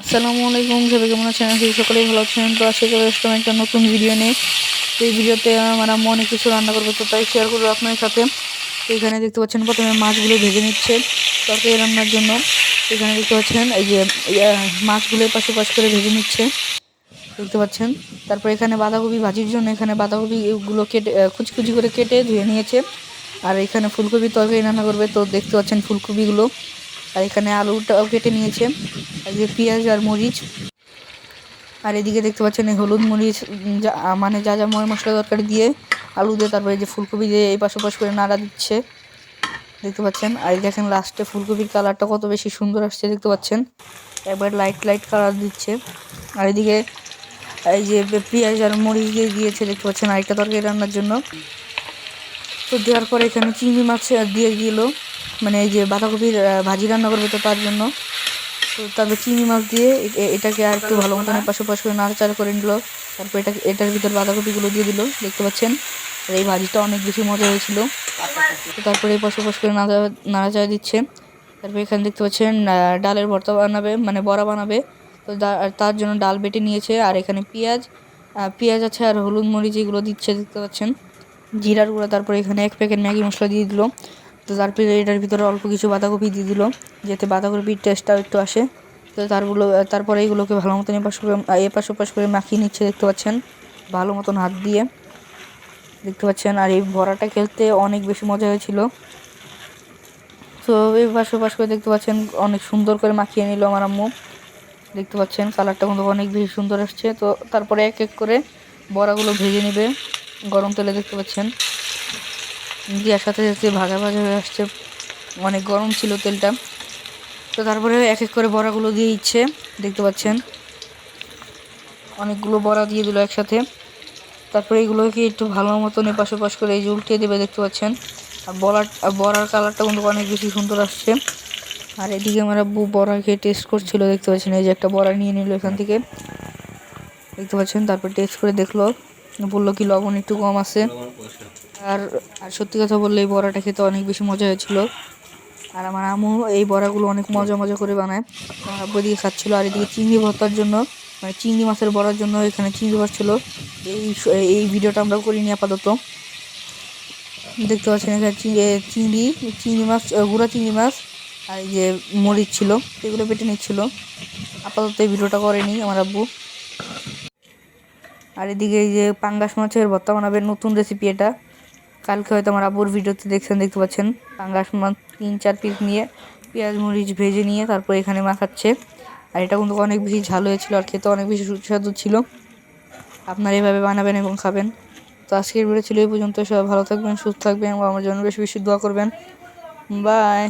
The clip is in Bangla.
আসসালামু আলাইকুম, সবাই কেমন আছেন? আশা করি সকলেই ভালো আছেন। তো আজকে চলে আসলাম একটা নতুন ভিডিও নিয়ে। তো এই ভিডিওতে আমার আম্মু অনেক কিছু রান্না করবে, তো তাই শেয়ার করবো আপনার সাথে। তো এখানে দেখতে পাচ্ছেন প্রথমে মাছগুলো ভেজে নিচ্ছে তরকারি রান্নার জন্য। এখানে দেখতে পাচ্ছেন এই যে মাছগুলো পাশে পাশ করে ভেজে নিচ্ছে, দেখতে পাচ্ছেন। তারপর এখানে বাঁধাকপি ভাজির জন্য এখানে বাঁধাকপিগুলো কেটে কুচি কুচি করে কেটে ধুয়ে নিয়েছে। আর এখানে ফুলকপির তরকারি রান্না করবে, তো দেখতে পাচ্ছেন ফুলকপিগুলো। আর এখানে আলুটাও কেটে নিয়েছে, আর যে পেঁয়াজ আর মরিচ। আর এদিকে দেখতে পাচ্ছেন এই হলুদ মরিচ মানে যা যা মশলা তরকারি দিয়ে আলু দিয়ে তারপরে যে ফুলকপি দিয়ে এই পাশ ওপাশ করে নাড়া দিচ্ছে, দেখতে পাচ্ছেন। আর এই দেখেন লাস্টে ফুলকপির কালারটা কত বেশি সুন্দর আসছে, দেখতে পাচ্ছেন। একবার লাইট লাইট কালার দিচ্ছে। আর এদিকে এই যে পেঁয়াজ আর মরিচ দিয়ে দিয়েছে, দেখতে পাচ্ছেন, আরেকটা তরকারি রান্নার জন্য। তো দেওয়ার পরে এখানে চিংড়ি মাছ দিয়ে দিল, মানে এই যে বাঁধাকপির ভাজি রান্না করবে, তো তার জন্য। তো তারপর চিংড়ি মাছ দিয়ে এটাকে আর একটু ভালো মতন পাশে পাশ করে নাড়াচাড়া করে নিল। তারপর এটার ভিতর বাঁধাকপিগুলো দিয়ে দিল, দেখতে পাচ্ছেন। আর এই ভাজিটা অনেক বেশি মজা হয়েছিল। তো তারপরে এই পাশে পাশ করে নাড়াচাড়া দিচ্ছে। তারপর এখানে দেখতে পাচ্ছেন ডালের ভর্তা বানাবে, মানে বড়া বানাবে। তো তার জন্য ডাল বেটে নিয়েছে। আর এখানে পেঁয়াজ আছে আর হলুদ মরিচ এগুলো দিচ্ছে, দেখতে পাচ্ছেন, জিরার গুঁড়া। তারপরে এখানে 1 প্যাকেট ম্যাগি মশলা দিয়ে দিল। তো তারপরে এটার ভিতরে অল্প কিছু বাঁধাকপি দিয়ে দিল, যাতে বাঁধাকপির টেস্টটাও একটু আসে। তো তারপরে এইগুলোকে ভালো মতন এপাশ ওপাশ করে মাখিয়ে নিচ্ছে, দেখতে পাচ্ছেন, ভালো মতন হাত দিয়ে, দেখতে পাচ্ছেন। আর এই বড়াটা খেলতে অনেক বেশি মজা হয়েছিল। তো এপাশ ওপাশ করে দেখতে পাচ্ছেন অনেক সুন্দর করে মাখিয়ে নিল আমার আম্মু, দেখতে পাচ্ছেন। কালারটা কিন্তু অনেক বেশি সুন্দর আসছে। তো তারপরে এক এক করে বড়াগুলো ভেজে নেবে গরম তেলে, দেখতে পাচ্ছেন। দেওয়ার সাথে সাথে ভাজা ভাজা হয়ে আসছে, অনেক গরম ছিল তেলটা। তো তারপরে এক এক করে বড়াগুলো দিয়ে দিচ্ছে, দেখতে পাচ্ছেন, অনেকগুলো বড়া দিয়ে দিল একসাথে। তারপরে এগুলোকে একটু ভালো মতন এপাশ ওপাশ করে এই যে উল্টে দেবে, দেখতে পাচ্ছেন। আর বড়ার কালারটা কিন্তু অনেক বেশি সুন্দর আসছে। আর এদিকে আমার আব্বু বড়া খেয়ে টেস্ট করছিল, দেখতে পাচ্ছেন। এই যে একটা বড়া নিয়ে নিল এখান থেকে, দেখতে পাচ্ছেন। তারপর টেস্ট করে দেখলো, বললো কি লবণ একটু কম আছে। আর আর সত্যি কথা বললে এই বড়াটা খেতে অনেক বেশি মজা হয়েছিল। আর আমার আম্মু এই বড়াগুলো অনেক মজা মজা করে বানায়। আমার আব্বু এদিকে খাচ্ছিল। আর এদিকে চিংড়ি ভর্তার জন্য, মানে চিংড়ি মাছের বড়ার জন্য এখানে চিংড়ি ভাজছিল। এই এই ভিডিওটা আমরা করিনি আপাতত, দেখতে পাচ্ছেন। এখানে চিংড়ি মাছ, গুঁড়া চিংড়ি মাছ আর এই যে মরিচ ছিল, এগুলো বেটে নিচ্ছিল। আপাতত এই ভিডিওটা করেনি আমার আব্বু। আর এদিকে এই যে পাঙ্গাস মাছের ভর্তা বানাবে, নতুন রেসিপি এটা। কালকে হয়তো আমার আব্বুর ভিডিওতে দেখছেন, দেখতে পাচ্ছেন। পাঙ্গাস মাছ 3-4 পিস নিয়ে পেঁয়াজ মরিচ ভেজে নিয়ে তারপর এখানে মাখাচ্ছে। আর এটা কিন্তু অনেক বেশি ঝাল হয়েছিল, আর খেতে অনেক বেশি সুস্বাদু ছিল। আপনারা এভাবে বানাবেন এবং খাবেন। তো আজকের ভিডিও ছিল এই পর্যন্ত। সবাই ভালো থাকবেন, সুস্থ থাকবেন এবং আমার জন্য বেশি বেশি দোয়া করবেন। বাই।